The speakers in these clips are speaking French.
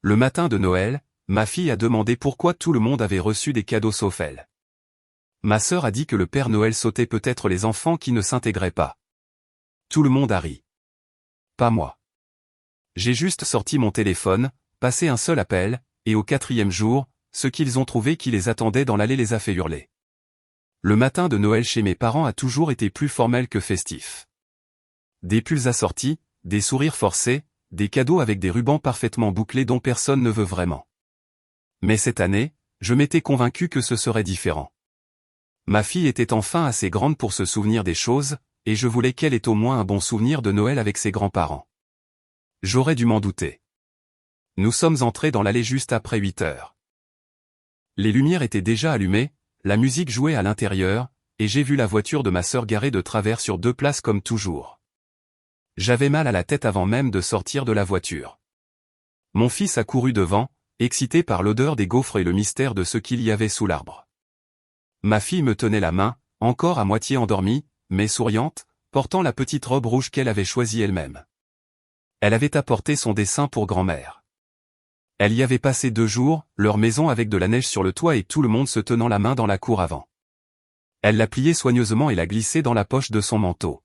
Le matin de Noël, ma fille a demandé pourquoi tout le monde avait reçu des cadeaux sauf elle. Ma sœur a dit que le Père Noël sautait peut-être les enfants qui ne s'intégraient pas. Tout le monde a ri. Pas moi. J'ai juste sorti mon téléphone, passé un seul appel, et au 4e jour, ce qu'ils ont trouvé qui les attendait dans l'allée les a fait hurler. Le matin de Noël chez mes parents a toujours été plus formel que festif. Des pulls assortis, des sourires forcés, des cadeaux avec des rubans parfaitement bouclés dont personne ne veut vraiment. Mais cette année, je m'étais convaincu que ce serait différent. Ma fille était enfin assez grande pour se souvenir des choses, et je voulais qu'elle ait au moins un bon souvenir de Noël avec ses grands-parents. J'aurais dû m'en douter. Nous sommes entrés dans l'allée juste après 8 heures. Les lumières étaient déjà allumées, la musique jouait à l'intérieur, et j'ai vu la voiture de ma sœur garée de travers sur 2 places comme toujours. J'avais mal à la tête avant même de sortir de la voiture. Mon fils a couru devant, excité par l'odeur des gaufres et le mystère de ce qu'il y avait sous l'arbre. Ma fille me tenait la main, encore à moitié endormie, mais souriante, portant la petite robe rouge qu'elle avait choisie elle-même. Elle avait apporté son dessin pour grand-mère. Elle y avait passé 2 jours, leur maison avec de la neige sur le toit et tout le monde se tenant la main dans la cour avant. Elle l'a pliée soigneusement et l'a glissée dans la poche de son manteau.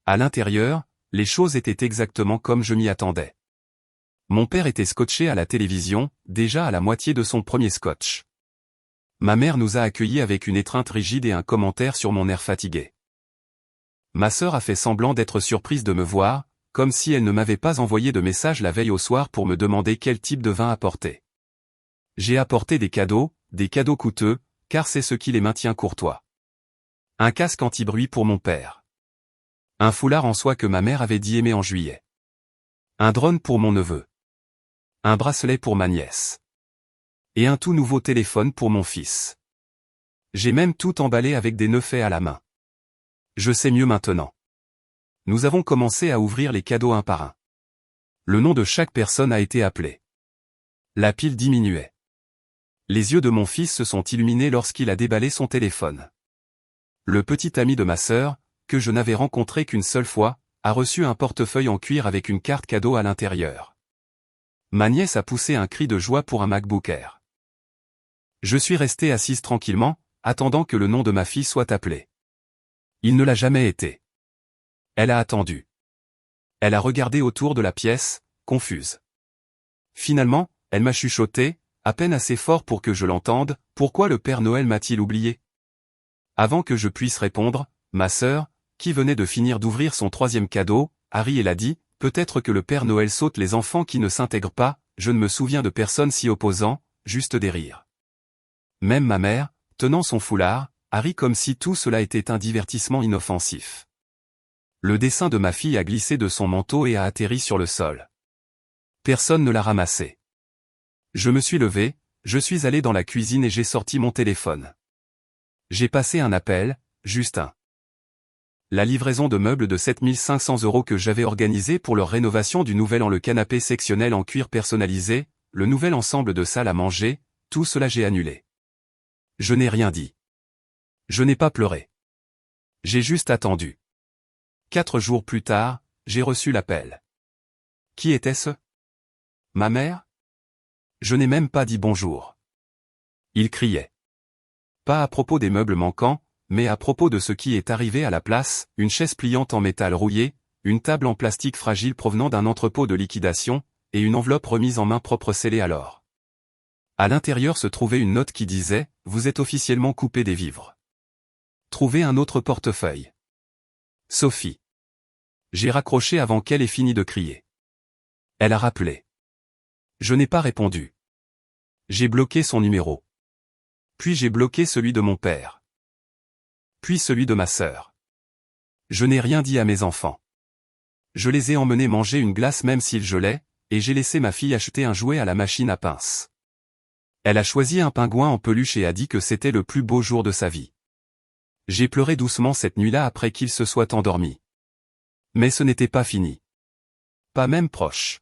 À l'intérieur, les choses étaient exactement comme je m'y attendais. Mon père était scotché à la télévision, déjà à la moitié de son premier scotch. Ma mère nous a accueillis avec une étreinte rigide et un commentaire sur mon air fatigué. Ma sœur a fait semblant d'être surprise de me voir, comme si elle ne m'avait pas envoyé de message la veille au soir pour me demander quel type de vin apporter. J'ai apporté des cadeaux coûteux, car c'est ce qui les maintient courtois. Un casque anti-bruit pour mon père. Un foulard en soie que ma mère avait dit aimer en juillet. Un drone pour mon neveu. Un bracelet pour ma nièce. Et un tout nouveau téléphone pour mon fils. J'ai même tout emballé avec des nœuds faits à la main. Je sais mieux maintenant. Nous avons commencé à ouvrir les cadeaux un par un. Le nom de chaque personne a été appelé. La pile diminuait. Les yeux de mon fils se sont illuminés lorsqu'il a déballé son téléphone. Le petit ami de ma sœur, que je n'avais rencontré qu'une seule fois, a reçu un portefeuille en cuir avec une carte cadeau à l'intérieur. Ma nièce a poussé un cri de joie pour un MacBook Air. Je suis resté assise tranquillement, attendant que le nom de ma fille soit appelé. Il ne l'a jamais été. Elle a attendu. Elle a regardé autour de la pièce, confuse. Finalement, elle m'a chuchoté, à peine assez fort pour que je l'entende, « Pourquoi le Père Noël m'a-t-il oublié ?» Avant que je puisse répondre, ma sœur, qui venait de finir d'ouvrir son 3e cadeau, a ri et l'a dit, « Peut-être que le Père Noël saute les enfants qui ne s'intègrent pas, je ne me souviens de personne s'y opposant, juste des rires. » Même ma mère, tenant son foulard, a ri comme si tout cela était un divertissement inoffensif. Le dessin de ma fille a glissé de son manteau et a atterri sur le sol. Personne ne l'a ramassé. Je me suis levé, je suis allé dans la cuisine et j'ai sorti mon téléphone. J'ai passé un appel, juste un. La livraison de meubles de 7 500 € que j'avais organisé pour leur rénovation du nouvel an, le canapé sectionnel en cuir personnalisé, le nouvel ensemble de salle à manger, tout cela j'ai annulé. Je n'ai rien dit. Je n'ai pas pleuré. J'ai juste attendu. 4 jours plus tard, j'ai reçu l'appel. Qui était-ce? Ma mère? Je n'ai même pas dit bonjour. Il criait. Pas à propos des meubles manquants, mais à propos de ce qui est arrivé à la place, une chaise pliante en métal rouillé, une table en plastique fragile provenant d'un entrepôt de liquidation, et une enveloppe remise en main propre scellée alors. À l'intérieur se trouvait une note qui disait « Vous êtes officiellement coupé des vivres. Trouvez un autre portefeuille. Sophie. » J'ai raccroché avant qu'elle ait fini de crier. Elle a rappelé. Je n'ai pas répondu. J'ai bloqué son numéro. Puis j'ai bloqué celui de mon père. Puis celui de ma sœur. Je n'ai rien dit à mes enfants. Je les ai emmenés manger une glace même s'il gelait, et j'ai laissé ma fille acheter un jouet à la machine à pince. Elle a choisi un pingouin en peluche et a dit que c'était le plus beau jour de sa vie. J'ai pleuré doucement cette nuit-là après qu'il se soit endormi. Mais ce n'était pas fini. Pas même proche.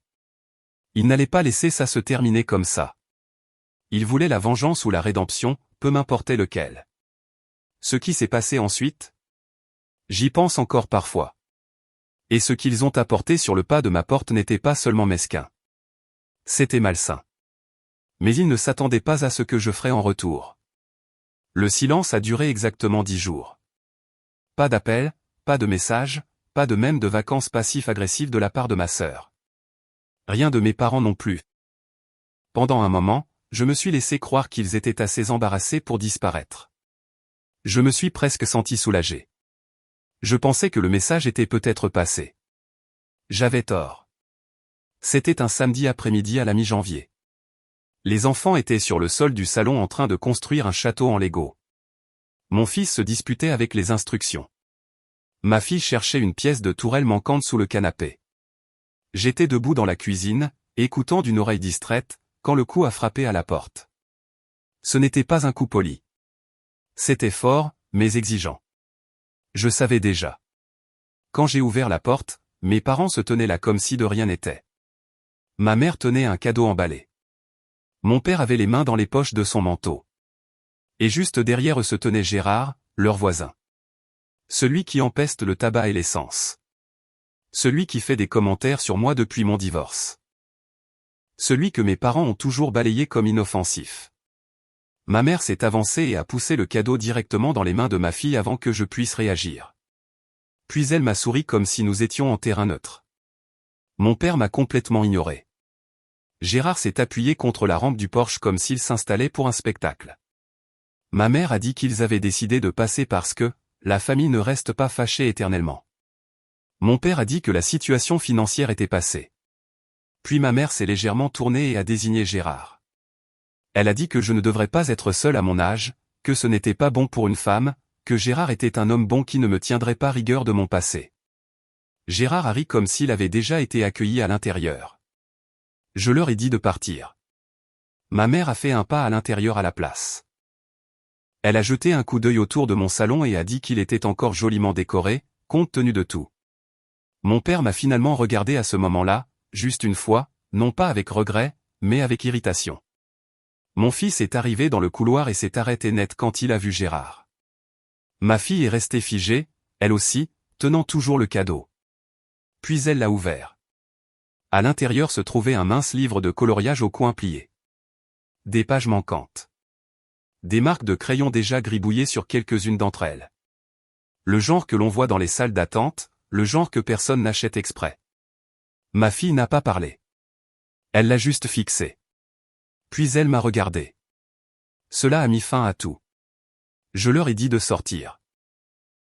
Il n'allait pas laisser ça se terminer comme ça. Il voulait la vengeance ou la rédemption, peu m'importait lequel. Ce qui s'est passé ensuite? J'y pense encore parfois. Et ce qu'ils ont apporté sur le pas de ma porte n'était pas seulement mesquin. C'était malsain. Mais il ne s'attendait pas à ce que je ferais en retour. Le silence a duré exactement 10 jours. Pas d'appel, pas de message, pas de même de vacances passif-agressives de la part de ma sœur. Rien de mes parents non plus. Pendant un moment, je me suis laissé croire qu'ils étaient assez embarrassés pour disparaître. Je me suis presque senti soulagé. Je pensais que le message était peut-être passé. J'avais tort. C'était un samedi après-midi à la mi-janvier. Les enfants étaient sur le sol du salon en train de construire un château en Lego. Mon fils se disputait avec les instructions. Ma fille cherchait une pièce de tourelle manquante sous le canapé. J'étais debout dans la cuisine, écoutant d'une oreille distraite, quand le coup a frappé à la porte. Ce n'était pas un coup poli. C'était fort, mais exigeant. Je savais déjà. Quand j'ai ouvert la porte, mes parents se tenaient là comme si de rien n'était. Ma mère tenait un cadeau emballé. Mon père avait les mains dans les poches de son manteau. Et juste derrière eux se tenait Gérard, leur voisin. Celui qui empeste le tabac et l'essence. Celui qui fait des commentaires sur moi depuis mon divorce. Celui que mes parents ont toujours balayé comme inoffensif. Ma mère s'est avancée et a poussé le cadeau directement dans les mains de ma fille avant que je puisse réagir. Puis elle m'a souri comme si nous étions en terrain neutre. Mon père m'a complètement ignoré. Gérard s'est appuyé contre la rampe du Porsche comme s'il s'installait pour un spectacle. Ma mère a dit qu'ils avaient décidé de passer parce que la famille ne reste pas fâchée éternellement. Mon père a dit que la situation financière était passée. Puis ma mère s'est légèrement tournée et a désigné Gérard. Elle a dit que je ne devrais pas être seul à mon âge, que ce n'était pas bon pour une femme, que Gérard était un homme bon qui ne me tiendrait pas rigueur de mon passé. Gérard a ri comme s'il avait déjà été accueilli à l'intérieur. Je leur ai dit de partir. Ma mère a fait un pas à l'intérieur à la place. Elle a jeté un coup d'œil autour de mon salon et a dit qu'il était encore joliment décoré, compte tenu de tout. Mon père m'a finalement regardé à ce moment-là, juste une fois, non pas avec regret, mais avec irritation. Mon fils est arrivé dans le couloir et s'est arrêté net quand il a vu Gérard. Ma fille est restée figée, elle aussi, tenant toujours le cadeau. Puis elle l'a ouvert. À l'intérieur se trouvait un mince livre de coloriage au coin plié. Des pages manquantes. Des marques de crayon déjà gribouillées sur quelques-unes d'entre elles. Le genre que l'on voit dans les salles d'attente, le genre que personne n'achète exprès. Ma fille n'a pas parlé. Elle l'a juste fixé. Puis elle m'a regardé. Cela a mis fin à tout. Je leur ai dit de sortir.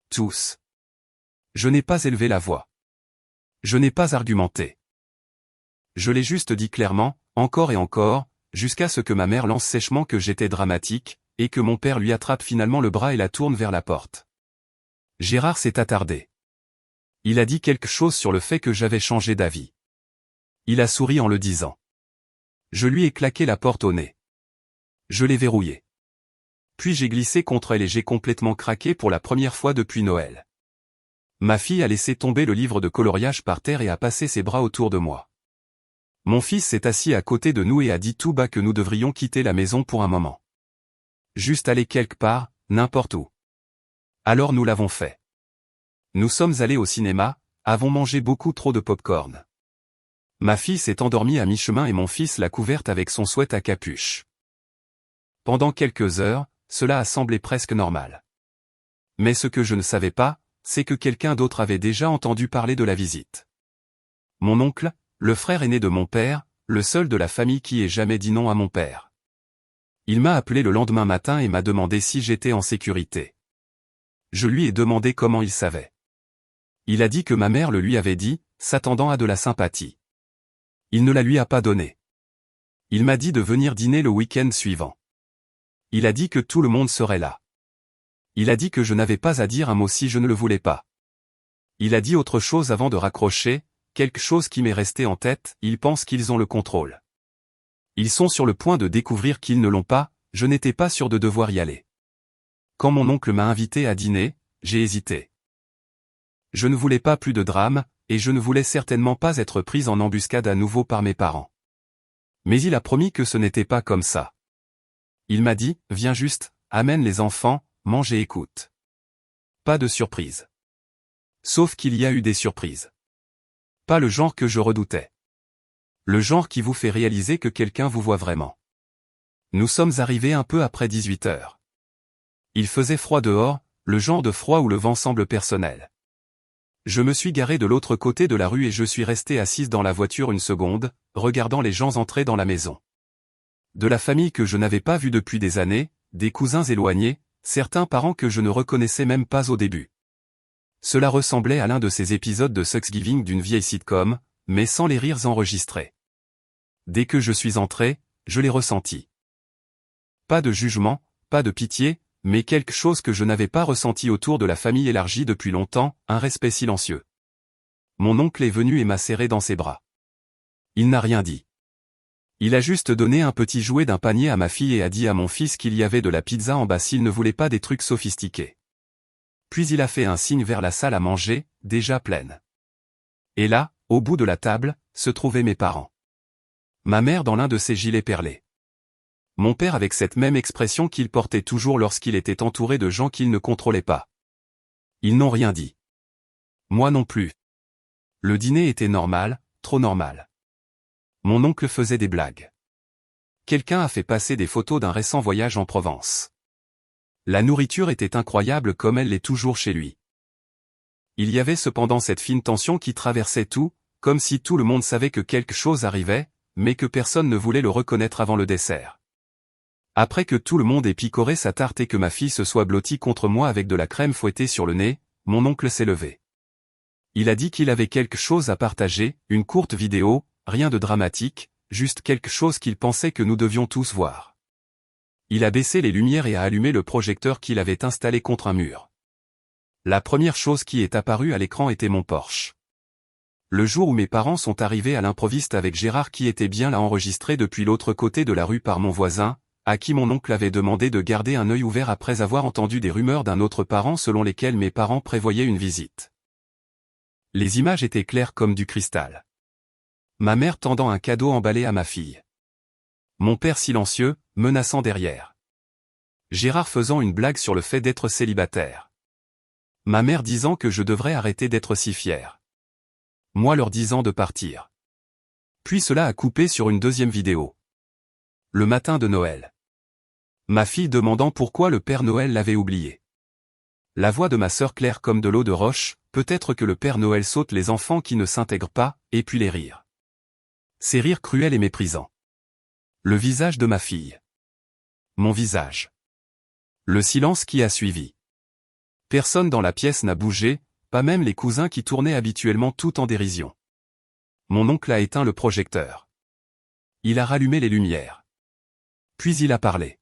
Tous. Je n'ai pas élevé la voix. Je n'ai pas argumenté. Je l'ai juste dit clairement, encore et encore, jusqu'à ce que ma mère lance sèchement que j'étais dramatique, et que mon père lui attrape finalement le bras et la tourne vers la porte. Gérard s'est attardé. Il a dit quelque chose sur le fait que j'avais changé d'avis. Il a souri en le disant. Je lui ai claqué la porte au nez. Je l'ai verrouillée. Puis j'ai glissé contre elle et j'ai complètement craqué pour la première fois depuis Noël. Ma fille a laissé tomber le livre de coloriage par terre et a passé ses bras autour de moi. Mon fils s'est assis à côté de nous et a dit tout bas que nous devrions quitter la maison pour un moment. Juste aller quelque part, n'importe où. Alors nous l'avons fait. Nous sommes allés au cinéma, avons mangé beaucoup trop de pop-corn. Ma fille s'est endormie à mi-chemin et mon fils l'a couverte avec son sweat à capuche. Pendant quelques heures, cela a semblé presque normal. Mais ce que je ne savais pas, c'est que quelqu'un d'autre avait déjà entendu parler de la visite. Mon oncle, le frère aîné de mon père, le seul de la famille qui ait jamais dit non à mon père. Il m'a appelé le lendemain matin et m'a demandé si j'étais en sécurité. Je lui ai demandé comment il savait. Il a dit que ma mère le lui avait dit, s'attendant à de la sympathie. Il ne la lui a pas donnée. Il m'a dit de venir dîner le week-end suivant. Il a dit que tout le monde serait là. Il a dit que je n'avais pas à dire un mot si je ne le voulais pas. Il a dit autre chose avant de raccrocher, quelque chose qui m'est resté en tête, ils pensent qu'ils ont le contrôle. Ils sont sur le point de découvrir qu'ils ne l'ont pas, je n'étais pas sûr de devoir y aller. Quand mon oncle m'a invité à dîner, j'ai hésité. Je ne voulais pas plus de drame, et je ne voulais certainement pas être prise en embuscade à nouveau par mes parents. Mais il a promis que ce n'était pas comme ça. Il m'a dit, viens juste, amène les enfants, mange et écoute. Pas de surprise. Sauf qu'il y a eu des surprises. Pas le genre que je redoutais. Le genre qui vous fait réaliser que quelqu'un vous voit vraiment. Nous sommes arrivés un peu après 18 heures. Il faisait froid dehors, le genre de froid où le vent semble personnel. Je me suis garé de l'autre côté de la rue et je suis resté assise dans la voiture une seconde, regardant les gens entrer dans la maison. De la famille que je n'avais pas vue depuis des années, des cousins éloignés, certains parents que je ne reconnaissais même pas au début. Cela ressemblait à l'un de ces épisodes de Thanksgiving d'une vieille sitcom, mais sans les rires enregistrés. Dès que je suis entré, je l'ai ressenti. Pas de jugement, pas de pitié, mais quelque chose que je n'avais pas ressenti autour de la famille élargie depuis longtemps, un respect silencieux. Mon oncle est venu et m'a serré dans ses bras. Il n'a rien dit. Il a juste donné un petit jouet d'un panier à ma fille et a dit à mon fils qu'il y avait de la pizza en bas s'il ne voulait pas des trucs sophistiqués. Puis il a fait un signe vers la salle à manger, déjà pleine. Et là, au bout de la table, se trouvaient mes parents. Ma mère dans l'un de ses gilets perlés. Mon père avec cette même expression qu'il portait toujours lorsqu'il était entouré de gens qu'il ne contrôlait pas. Ils n'ont rien dit. Moi non plus. Le dîner était normal, trop normal. Mon oncle faisait des blagues. Quelqu'un a fait passer des photos d'un récent voyage en Provence. La nourriture était incroyable comme elle l'est toujours chez lui. Il y avait cependant cette fine tension qui traversait tout, comme si tout le monde savait que quelque chose arrivait, mais que personne ne voulait le reconnaître avant le dessert. Après que tout le monde ait picoré sa tarte et que ma fille se soit blottie contre moi avec de la crème fouettée sur le nez, mon oncle s'est levé. Il a dit qu'il avait quelque chose à partager, une courte vidéo, rien de dramatique, juste quelque chose qu'il pensait que nous devions tous voir. Il a baissé les lumières et a allumé le projecteur qu'il avait installé contre un mur. La première chose qui est apparue à l'écran était mon Porsche. Le jour où mes parents sont arrivés à l'improviste avec Gérard qui était bien là enregistré depuis l'autre côté de la rue par mon voisin, à qui mon oncle avait demandé de garder un œil ouvert après avoir entendu des rumeurs d'un autre parent selon lesquelles mes parents prévoyaient une visite. Les images étaient claires comme du cristal. Ma mère tendant un cadeau emballé à ma fille. Mon père silencieux, menaçant derrière. Gérard faisant une blague sur le fait d'être célibataire. Ma mère disant que je devrais arrêter d'être si fier. Moi leur disant de partir. Puis cela a coupé sur une deuxième vidéo. Le matin de Noël. Ma fille demandant pourquoi le Père Noël l'avait oublié. La voix de ma sœur claire comme de l'eau de roche, peut-être que le Père Noël saute les enfants qui ne s'intègrent pas, et puis les rires. Ces rires cruels et méprisants. Le visage de ma fille. Mon visage. Le silence qui a suivi. Personne dans la pièce n'a bougé, pas même les cousins qui tournaient habituellement tout en dérision. Mon oncle a éteint le projecteur. Il a rallumé les lumières. Puis il a parlé.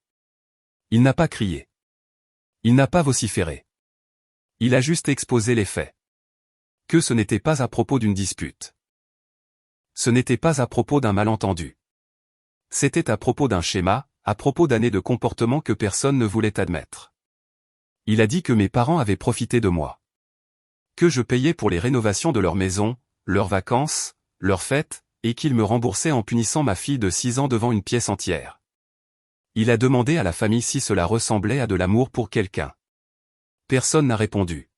Il n'a pas crié. Il n'a pas vociféré. Il a juste exposé les faits. Que ce n'était pas à propos d'une dispute. Ce n'était pas à propos d'un malentendu. C'était à propos d'un schéma, à propos d'années de comportement que personne ne voulait admettre. Il a dit que mes parents avaient profité de moi. Que je payais pour les rénovations de leur maison, leurs vacances, leurs fêtes, et qu'ils me remboursaient en punissant ma fille de 6 ans devant une pièce entière. Il a demandé à la famille si cela ressemblait à de l'amour pour quelqu'un. Personne n'a répondu.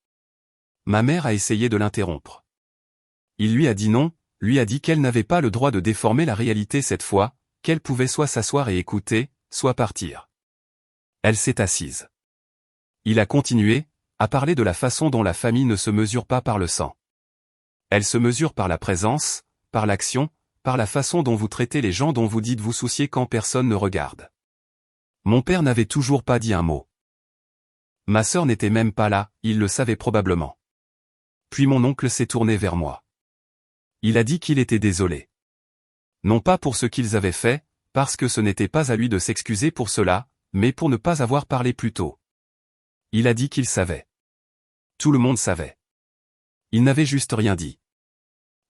Ma mère a essayé de l'interrompre. Il lui a dit non, lui a dit qu'elle n'avait pas le droit de déformer la réalité cette fois, qu'elle pouvait soit s'asseoir et écouter, soit partir. Elle s'est assise. Il a continué, à parler de la façon dont la famille ne se mesure pas par le sang. Elle se mesure par la présence, par l'action, par la façon dont vous traitez les gens dont vous dites vous soucier quand personne ne regarde. Mon père n'avait toujours pas dit un mot. Ma sœur n'était même pas là, il le savait probablement. Puis mon oncle s'est tourné vers moi. Il a dit qu'il était désolé. Non pas pour ce qu'ils avaient fait, parce que ce n'était pas à lui de s'excuser pour cela, mais pour ne pas avoir parlé plus tôt. Il a dit qu'il savait. Tout le monde savait. Il n'avait juste rien dit.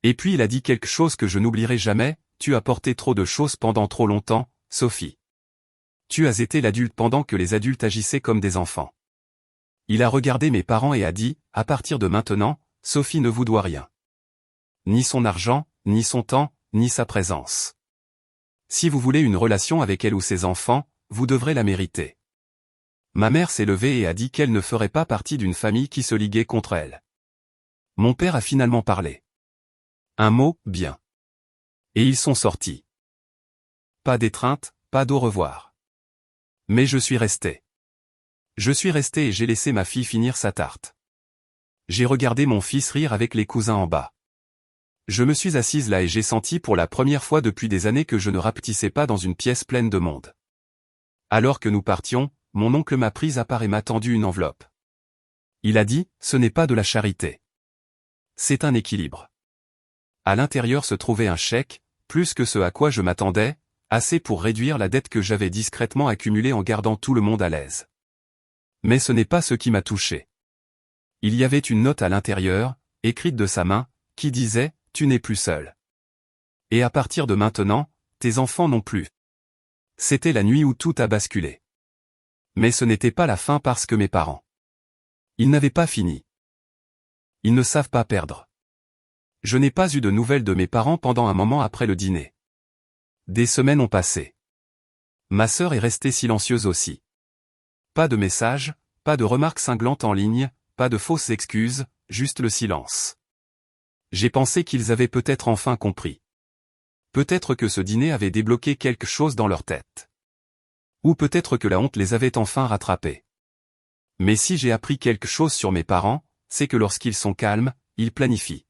Et puis il a dit quelque chose que je n'oublierai jamais, tu as porté trop de choses pendant trop longtemps, Sophie. Tu as été l'adulte pendant que les adultes agissaient comme des enfants. Il a regardé mes parents et a dit, à partir de maintenant, Sophie ne vous doit rien. Ni son argent, ni son temps, ni sa présence. Si vous voulez une relation avec elle ou ses enfants, vous devrez la mériter. Ma mère s'est levée et a dit qu'elle ne ferait pas partie d'une famille qui se liguait contre elle. Mon père a finalement parlé. Un mot, bien. Et ils sont sortis. Pas d'étreinte, pas d'au revoir. Mais je suis resté. Je suis resté et j'ai laissé ma fille finir sa tarte. J'ai regardé mon fils rire avec les cousins en bas. Je me suis assise là et j'ai senti pour la première fois depuis des années que je ne rapetissais pas dans une pièce pleine de monde. Alors que nous partions, mon oncle m'a prise à part et m'a tendu une enveloppe. Il a dit, ce n'est pas de la charité. C'est un équilibre. À l'intérieur se trouvait un chèque, plus que ce à quoi je m'attendais, assez pour réduire la dette que j'avais discrètement accumulée en gardant tout le monde à l'aise. Mais ce n'est pas ce qui m'a touché. Il y avait une note à l'intérieur, écrite de sa main, qui disait « Tu n'es plus seul. Et à partir de maintenant, tes enfants non plus. » C'était la nuit où tout a basculé. Mais ce n'était pas la fin parce que mes parents. Ils n'avaient pas fini. Ils ne savent pas perdre. Je n'ai pas eu de nouvelles de mes parents pendant un moment après le dîner. Des semaines ont passé. Ma sœur est restée silencieuse aussi. Pas de messages, pas de remarques cinglantes en ligne, pas de fausses excuses, juste le silence. J'ai pensé qu'ils avaient peut-être enfin compris. Peut-être que ce dîner avait débloqué quelque chose dans leur tête. Ou peut-être que la honte les avait enfin rattrapés. Mais si j'ai appris quelque chose sur mes parents, c'est que lorsqu'ils sont calmes, ils planifient.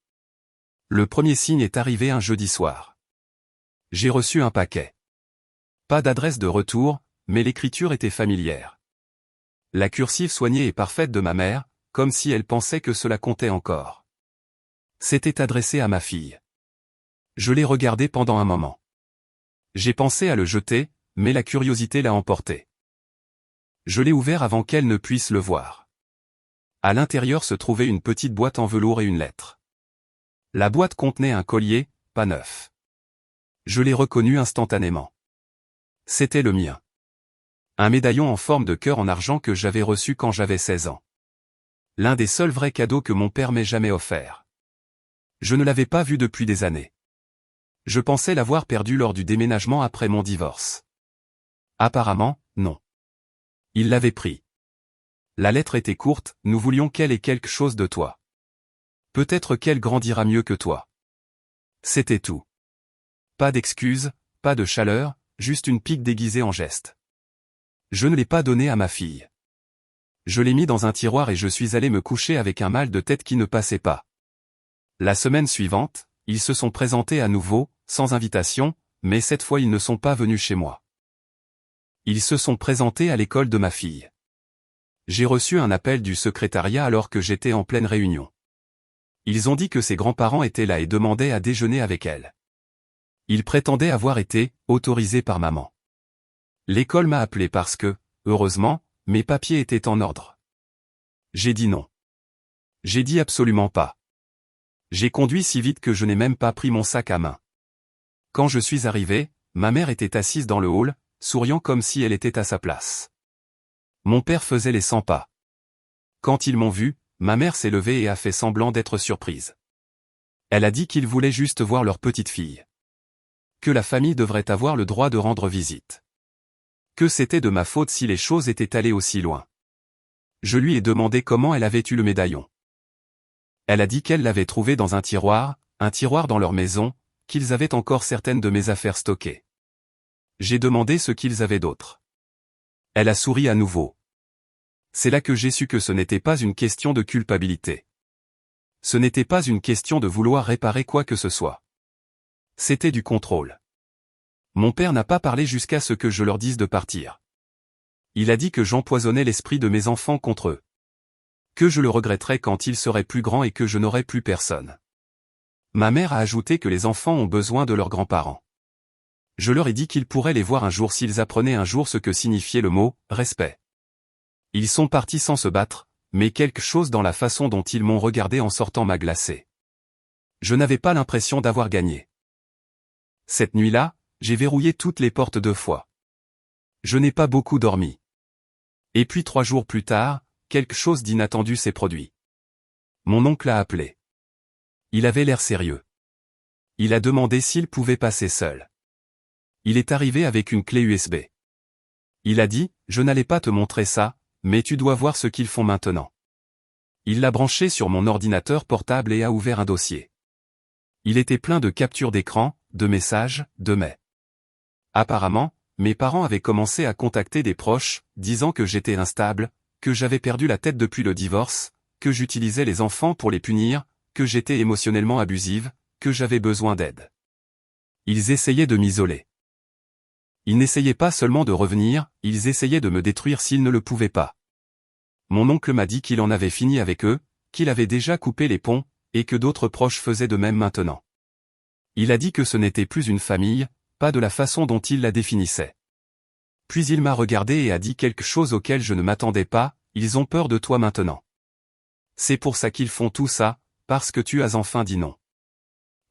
Le premier signe est arrivé un jeudi soir. J'ai reçu un paquet. Pas d'adresse de retour, mais l'écriture était familière. La cursive soignée et parfaite de ma mère, comme si elle pensait que cela comptait encore. C'était adressé à ma fille. Je l'ai regardé pendant un moment. J'ai pensé à le jeter, mais la curiosité l'a emporté. Je l'ai ouvert avant qu'elle ne puisse le voir. À l'intérieur se trouvait une petite boîte en velours et une lettre. La boîte contenait un collier, pas neuf. Je l'ai reconnu instantanément. C'était le mien. Un médaillon en forme de cœur en argent que j'avais reçu quand j'avais 16 ans. L'un des seuls vrais cadeaux que mon père m'ait jamais offert. Je ne l'avais pas vu depuis des années. Je pensais l'avoir perdu lors du déménagement après mon divorce. Apparemment, non. Il l'avait pris. La lettre était courte, nous voulions qu'elle ait quelque chose de toi. Peut-être qu'elle grandira mieux que toi. C'était tout. Pas d'excuses, pas de chaleur, juste une pique déguisée en geste. Je ne l'ai pas donnée à ma fille. Je l'ai mis dans un tiroir et je suis allé me coucher avec un mal de tête qui ne passait pas. La semaine suivante, ils se sont présentés à nouveau, sans invitation, mais cette fois ils ne sont pas venus chez moi. Ils se sont présentés à l'école de ma fille. J'ai reçu un appel du secrétariat alors que j'étais en pleine réunion. Ils ont dit que ses grands-parents étaient là et demandaient à déjeuner avec elle. Ils prétendaient avoir été autorisés par maman. L'école m'a appelé parce que, heureusement, mes papiers étaient en ordre. J'ai dit non. J'ai dit absolument pas. J'ai conduit si vite que je n'ai même pas pris mon sac à main. Quand je suis arrivé, ma mère était assise dans le hall, souriant comme si elle était à sa place. Mon père faisait les 100 pas. Quand ils m'ont vu, ma mère s'est levée et a fait semblant d'être surprise. Elle a dit qu'ils voulaient juste voir leur petite fille. Que la famille devrait avoir le droit de rendre visite. Que c'était de ma faute si les choses étaient allées aussi loin. Je lui ai demandé comment elle avait eu le médaillon. Elle a dit qu'elle l'avait trouvé dans un tiroir dans leur maison, qu'ils avaient encore certaines de mes affaires stockées. J'ai demandé ce qu'ils avaient d'autre. Elle a souri à nouveau. C'est là que j'ai su que ce n'était pas une question de culpabilité. Ce n'était pas une question de vouloir réparer quoi que ce soit. C'était du contrôle. Mon père n'a pas parlé jusqu'à ce que je leur dise de partir. Il a dit que j'empoisonnais l'esprit de mes enfants contre eux. Que je le regretterais quand ils seraient plus grands et que je n'aurais plus personne. Ma mère a ajouté que les enfants ont besoin de leurs grands-parents. Je leur ai dit qu'ils pourraient les voir un jour s'ils apprenaient un jour ce que signifiait le mot « respect ». Ils sont partis sans se battre, mais quelque chose dans la façon dont ils m'ont regardé en sortant m'a glacé. Je n'avais pas l'impression d'avoir gagné. Cette nuit-là, j'ai verrouillé toutes les portes 2 fois. Je n'ai pas beaucoup dormi. Et puis 3 jours plus tard, quelque chose d'inattendu s'est produit. Mon oncle a appelé. Il avait l'air sérieux. Il a demandé s'il pouvait passer seul. Il est arrivé avec une clé USB. Il a dit, je n'allais pas te montrer ça, mais tu dois voir ce qu'ils font maintenant. Il l'a branché sur mon ordinateur portable et a ouvert un dossier. Il était plein de captures d'écran, de messages, de mails. Apparemment, mes parents avaient commencé à contacter des proches, disant que j'étais instable, que j'avais perdu la tête depuis le divorce, que j'utilisais les enfants pour les punir, que j'étais émotionnellement abusive, que j'avais besoin d'aide. Ils essayaient de m'isoler. Ils n'essayaient pas seulement de revenir, ils essayaient de me détruire s'ils ne le pouvaient pas. Mon oncle m'a dit qu'il en avait fini avec eux, qu'il avait déjà coupé les ponts, et que d'autres proches faisaient de même maintenant. Il a dit que ce n'était plus une famille, pas de la façon dont il la définissait. Puis il m'a regardé et a dit quelque chose auquel je ne m'attendais pas, ils ont peur de toi maintenant. C'est pour ça qu'ils font tout ça, parce que tu as enfin dit non.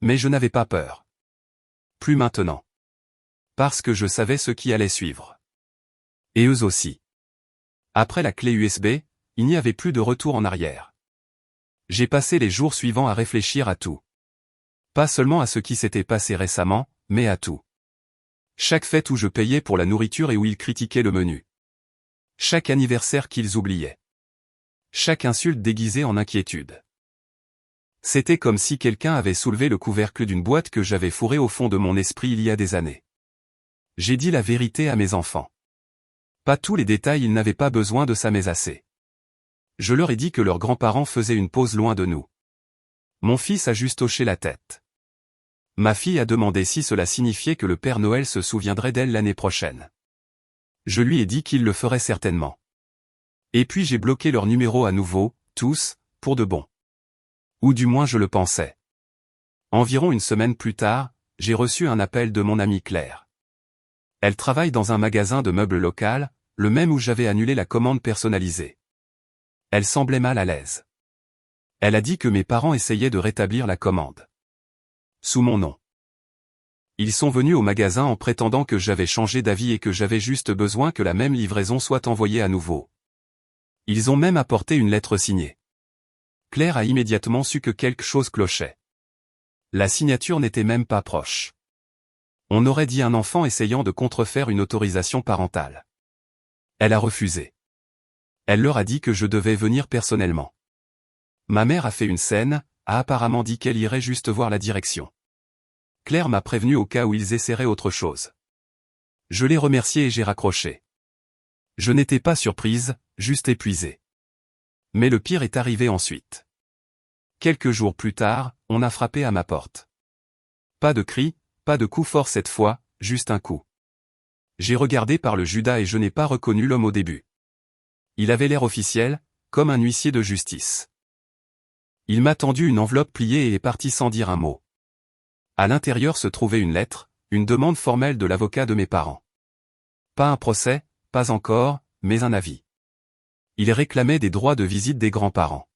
Mais je n'avais pas peur. Plus maintenant. Parce que je savais ce qui allait suivre. Et eux aussi. Après la clé USB, il n'y avait plus de retour en arrière. J'ai passé les jours suivants à réfléchir à tout. Pas seulement à ce qui s'était passé récemment, mais à tout. Chaque fête où je payais pour la nourriture et où ils critiquaient le menu. Chaque anniversaire qu'ils oubliaient. Chaque insulte déguisée en inquiétude. C'était comme si quelqu'un avait soulevé le couvercle d'une boîte que j'avais fourrée au fond de mon esprit il y a des années. J'ai dit la vérité à mes enfants. Pas tous les détails, ils n'avaient pas besoin de ça mais assez. Je leur ai dit que leurs grands-parents faisaient une pause loin de nous. Mon fils a juste hoché la tête. Ma fille a demandé si cela signifiait que le Père Noël se souviendrait d'elle l'année prochaine. Je lui ai dit qu'il le ferait certainement. Et puis j'ai bloqué leur numéro à nouveau, tous, pour de bon. Ou du moins je le pensais. Environ une semaine plus tard, j'ai reçu un appel de mon amie Claire. Elle travaille dans un magasin de meubles local, le même où j'avais annulé la commande personnalisée. Elle semblait mal à l'aise. Elle a dit que mes parents essayaient de rétablir la commande. Sous mon nom. Ils sont venus au magasin en prétendant que j'avais changé d'avis et que j'avais juste besoin que la même livraison soit envoyée à nouveau. Ils ont même apporté une lettre signée. Claire a immédiatement su que quelque chose clochait. La signature n'était même pas proche. On aurait dit un enfant essayant de contrefaire une autorisation parentale. Elle a refusé. Elle leur a dit que je devais venir personnellement. Ma mère a fait une scène, a apparemment dit qu'elle irait juste voir la direction. Claire m'a prévenu au cas où ils essaieraient autre chose. Je l'ai remercié et j'ai raccroché. Je n'étais pas surprise, juste épuisée. Mais le pire est arrivé ensuite. Quelques jours plus tard, on a frappé à ma porte. Pas de cri, pas de coup fort cette fois, juste un coup. J'ai regardé par le Judas et je n'ai pas reconnu l'homme au début. Il avait l'air officiel, comme un huissier de justice. Il m'a tendu une enveloppe pliée et est parti sans dire un mot. À l'intérieur se trouvait une lettre, une demande formelle de l'avocat de mes parents. Pas un procès, pas encore, mais un avis. Il réclamait des droits de visite des grands-parents.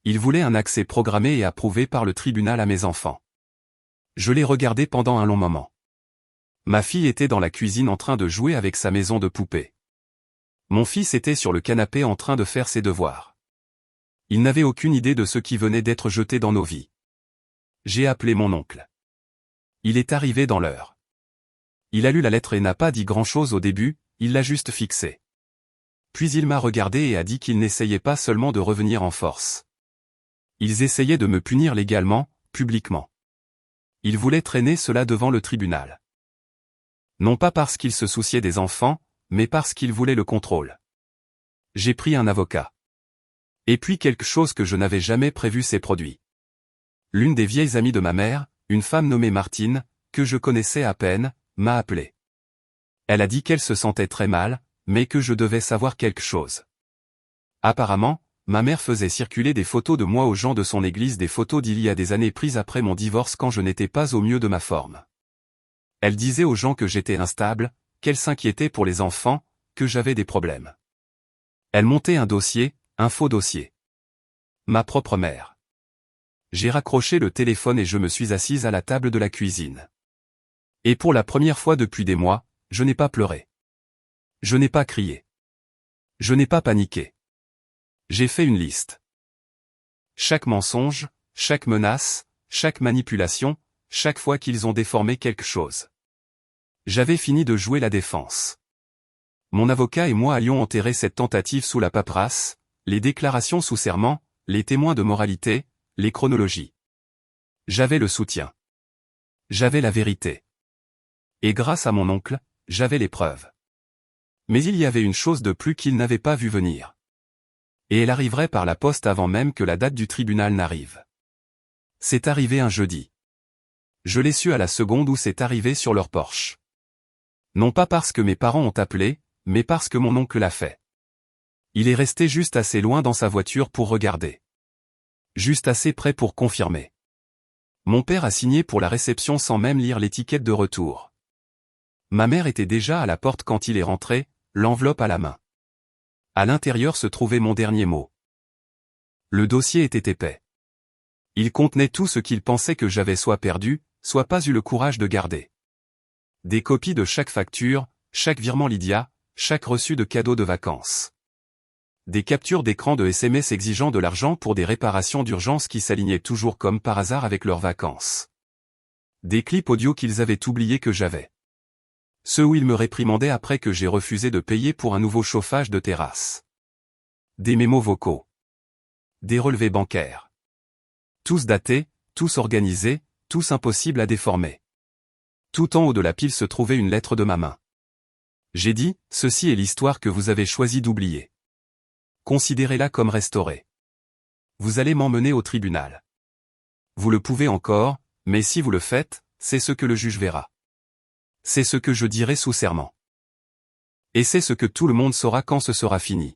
Il voulait un accès programmé et approuvé par le tribunal à mes enfants. Je l'ai regardé pendant un long moment. Ma fille était dans la cuisine en train de jouer avec sa maison de poupées. Mon fils était sur le canapé en train de faire ses devoirs. Il n'avait aucune idée de ce qui venait d'être jeté dans nos vies. J'ai appelé mon oncle. Il est arrivé dans l'heure. Il a lu la lettre et n'a pas dit grand-chose au début, il l'a juste fixée. Puis il m'a regardé et a dit qu'ils n'essayaient pas seulement de revenir en force. Ils essayaient de me punir légalement, publiquement. Ils voulaient traîner cela devant le tribunal. Non pas parce qu'ils se souciaient des enfants, mais parce qu'ils voulaient le contrôle. J'ai pris un avocat. Et puis quelque chose que je n'avais jamais prévu s'est produit. L'une des vieilles amies de ma mère, une femme nommée Martine, que je connaissais à peine, m'a appelé. Elle a dit qu'elle se sentait très mal, mais que je devais savoir quelque chose. Apparemment, ma mère faisait circuler des photos de moi aux gens de son église, des photos d'il y a des années prises après mon divorce quand je n'étais pas au mieux de ma forme. Elle disait aux gens que j'étais instable, qu'elle s'inquiétait pour les enfants, que j'avais des problèmes. Elle montait un dossier, un faux dossier. Ma propre mère. J'ai raccroché le téléphone et je me suis assise à la table de la cuisine. Et pour la première fois depuis des mois, je n'ai pas pleuré. Je n'ai pas crié. Je n'ai pas paniqué. J'ai fait une liste. Chaque mensonge, chaque menace, chaque manipulation, chaque fois qu'ils ont déformé quelque chose. J'avais fini de jouer la défense. Mon avocat et moi allions enterrer cette tentative sous la paperasse, les déclarations sous serment, les témoins de moralité, les chronologies. J'avais le soutien. J'avais la vérité. Et grâce à mon oncle, j'avais les preuves. Mais il y avait une chose de plus qu'il n'avait pas vu venir. Et elle arriverait par la poste avant même que la date du tribunal n'arrive. C'est arrivé un jeudi. Je l'ai su à la seconde où c'est arrivé sur leur porche. Non pas parce que mes parents ont appelé, mais parce que mon oncle l'a fait. Il est resté juste assez loin dans sa voiture pour regarder. Juste assez près pour confirmer. Mon père a signé pour la réception sans même lire l'étiquette de retour. Ma mère était déjà à la porte quand il est rentré, l'enveloppe à la main. À l'intérieur se trouvait mon dernier mot. Le dossier était épais. Il contenait tout ce qu'il pensait que j'avais soit perdu, soit pas eu le courage de garder. Des copies de chaque facture, chaque virement Lydia, chaque reçu de cadeaux de vacances. Des captures d'écran de SMS exigeant de l'argent pour des réparations d'urgence qui s'alignaient toujours comme par hasard avec leurs vacances. Des clips audio qu'ils avaient oubliés que j'avais. Ceux où ils me réprimandaient après que j'ai refusé de payer pour un nouveau chauffage de terrasse. Des mémos vocaux. Des relevés bancaires. Tous datés, tous organisés, tous impossibles à déformer. Tout en haut de la pile se trouvait une lettre de ma main. J'ai dit, ceci est l'histoire que vous avez choisi d'oublier. Considérez-la comme restaurée. Vous allez m'emmener au tribunal. Vous le pouvez encore, mais si vous le faites, c'est ce que le juge verra. C'est ce que je dirai sous serment. Et c'est ce que tout le monde saura quand ce sera fini.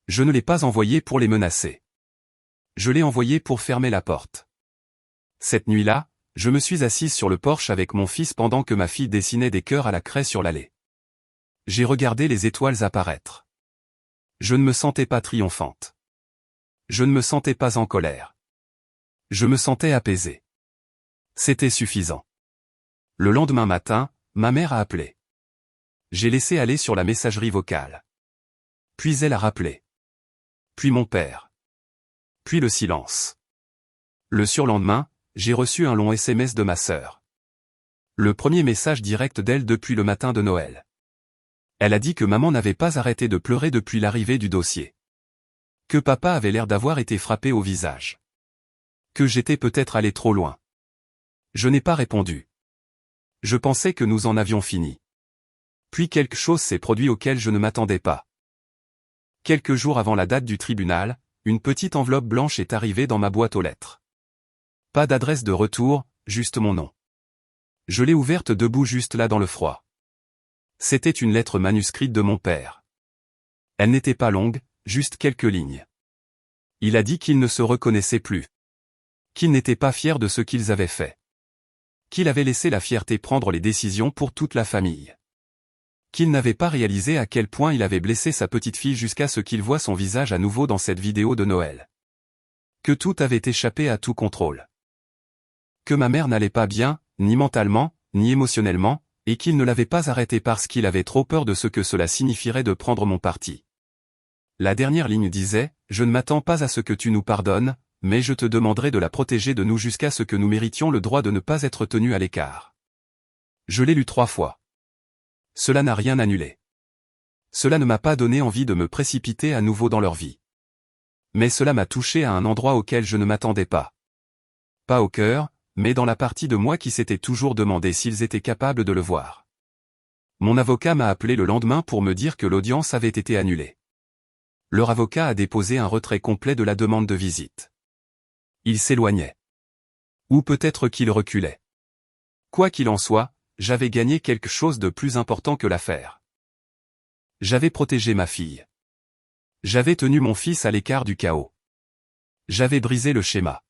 Je ne l'ai pas envoyé pour les menacer. Je l'ai envoyé pour fermer la porte. Cette nuit-là, je me suis assise sur le porche avec mon fils pendant que ma fille dessinait des cœurs à la craie sur l'allée. J'ai regardé les étoiles apparaître. Je ne me sentais pas triomphante. Je ne me sentais pas en colère. Je me sentais apaisée. C'était suffisant. Le lendemain matin, ma mère a appelé. J'ai laissé aller sur la messagerie vocale. Puis elle a rappelé. Puis mon père. Puis le silence. Le surlendemain, j'ai reçu un long SMS de ma sœur. Le premier message direct d'elle depuis le matin de Noël. Elle a dit que maman n'avait pas arrêté de pleurer depuis l'arrivée du dossier. Que papa avait l'air d'avoir été frappé au visage. Que j'étais peut-être allé trop loin. Je n'ai pas répondu. Je pensais que nous en avions fini. Puis quelque chose s'est produit auquel je ne m'attendais pas. Quelques jours avant la date du tribunal, une petite enveloppe blanche est arrivée dans ma boîte aux lettres. Pas d'adresse de retour, juste mon nom. Je l'ai ouverte debout juste là dans le froid. C'était une lettre manuscrite de mon père. Elle n'était pas longue, juste quelques lignes. Il a dit qu'il ne se reconnaissait plus. Qu'il n'était pas fier de ce qu'ils avaient fait. Qu'il avait laissé la fierté prendre les décisions pour toute la famille. Qu'il n'avait pas réalisé à quel point il avait blessé sa petite fille jusqu'à ce qu'il voie son visage à nouveau dans cette vidéo de Noël. Que tout avait échappé à tout contrôle. Que ma mère n'allait pas bien, ni mentalement, ni émotionnellement, et qu'il ne l'avait pas arrêté parce qu'il avait trop peur de ce que cela signifierait de prendre mon parti. La dernière ligne disait, « Je ne m'attends pas à ce que tu nous pardonnes, mais je te demanderai de la protéger de nous jusqu'à ce que nous méritions le droit de ne pas être tenus à l'écart. » Je l'ai lu 3 fois. Cela n'a rien annulé. Cela ne m'a pas donné envie de me précipiter à nouveau dans leur vie. Mais cela m'a touché à un endroit auquel je ne m'attendais pas. Pas au cœur, mais dans la partie de moi qui s'était toujours demandé s'ils étaient capables de le voir. Mon avocat m'a appelé le lendemain pour me dire que l'audience avait été annulée. Leur avocat a déposé un retrait complet de la demande de visite. Il s'éloignait. Ou peut-être qu'il reculait. Quoi qu'il en soit, j'avais gagné quelque chose de plus important que l'affaire. J'avais protégé ma fille. J'avais tenu mon fils à l'écart du chaos. J'avais brisé le schéma.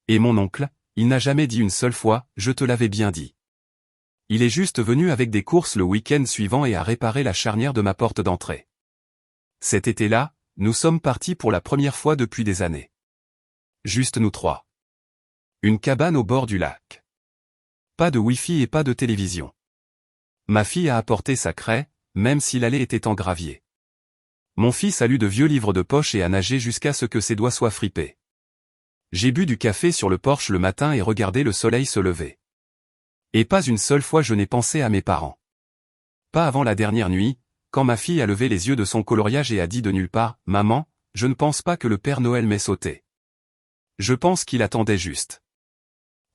Et mon oncle, il n'a jamais dit une seule fois, je te l'avais bien dit. Il est juste venu avec des courses le week-end suivant et a réparé la charnière de ma porte d'entrée. Cet été-là, nous sommes partis pour la première fois depuis des années. Juste nous 3. Une cabane au bord du lac. Pas de Wi-Fi et pas de télévision. Ma fille a apporté sa craie, même si l'allée était en gravier. Mon fils a lu de vieux livres de poche et a nagé jusqu'à ce que ses doigts soient fripés. J'ai bu du café sur le porche le matin et regardé le soleil se lever. Et pas une seule fois je n'ai pensé à mes parents. Pas avant la dernière nuit, quand ma fille a levé les yeux de son coloriage et a dit de nulle part, « Maman, je ne pense pas que le Père Noël m'ait sauté. Je pense qu'il attendait juste. »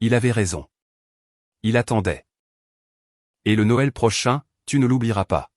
Il avait raison. Il attendait. Et le Noël prochain, tu ne l'oublieras pas.